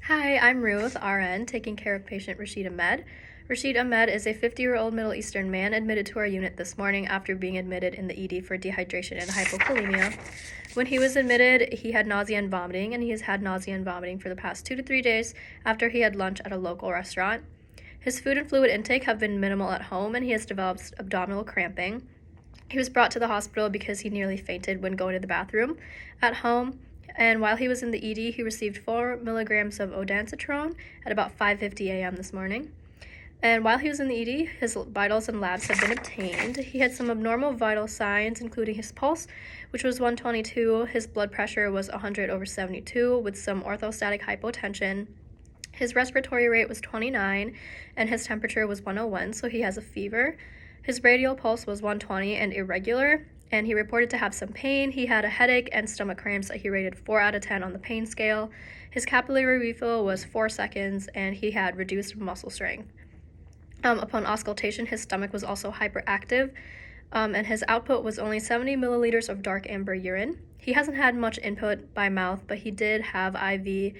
Hi, I'm Ruth, RN, taking care of patient Rashid Ahmed. Rashid Ahmed is a 50-year-old Middle Eastern man admitted to our unit this morning after being admitted in the ED for dehydration and hypokalemia. When he was admitted, he had nausea and vomiting, and he has had nausea and vomiting for the past 2 to 3 days after he had lunch at a local restaurant. His food and fluid intake have been minimal at home, and he has developed abdominal cramping. He was brought to the hospital because he nearly fainted when going to the bathroom at home. And while he was in the ED, he received 4 milligrams of ondansetron at about 5:50 a.m. this morning. And while he was in the ED, his vitals and labs have been obtained. He had some abnormal vital signs, including his pulse, which was 122. His blood pressure was 100/72 with some orthostatic hypotension. His respiratory rate was 29, and his temperature was 101, so he has a fever. His radial pulse was 120 and irregular, and he reported to have some pain. He had a headache and stomach cramps that he rated 4 out of 10 on the pain scale. His capillary refill was 4 seconds, and he had reduced muscle strength. Upon auscultation, his stomach was also hyperactive, and his output was only 70 milliliters of dark amber urine. He hasn't had much input by mouth, but he did have IV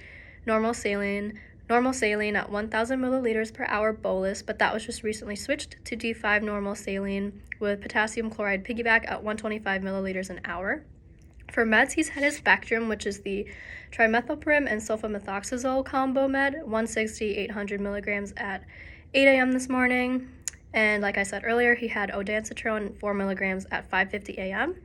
normal saline at 1,000 milliliters per hour bolus, but that was just recently switched to D5 normal saline with potassium chloride piggyback at 125 milliliters an hour. For meds, he's had his Spectrum, which is the trimethoprim and sulfamethoxazole combo med, 160, 800 milligrams at 8 a.m. this morning. And like I said earlier, he had ondansetron 4 milligrams at 5:50 a.m.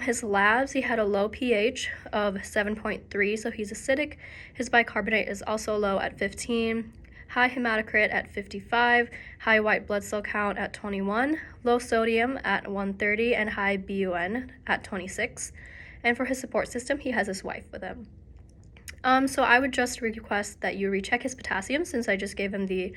His labs, he had a low pH of 7.3, so he's acidic. His bicarbonate is also low at 15, high hematocrit at 55, high white blood cell count at 21, low sodium at 130, and high BUN at 26. And for his support system, he has his wife with him. So I would just request that you recheck his potassium, since I just gave him the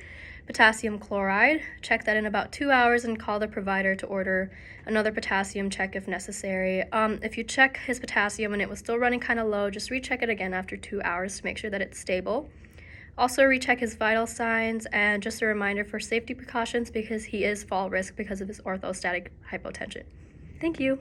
potassium chloride. Check that in about 2 hours and call the provider to order another potassium check if necessary. If you check his potassium and it was still running kind of low, just recheck it again after 2 hours to make sure that it's stable. Also recheck his vital signs, and just a reminder for safety precautions because he is fall risk because of his orthostatic hypotension. Thank you.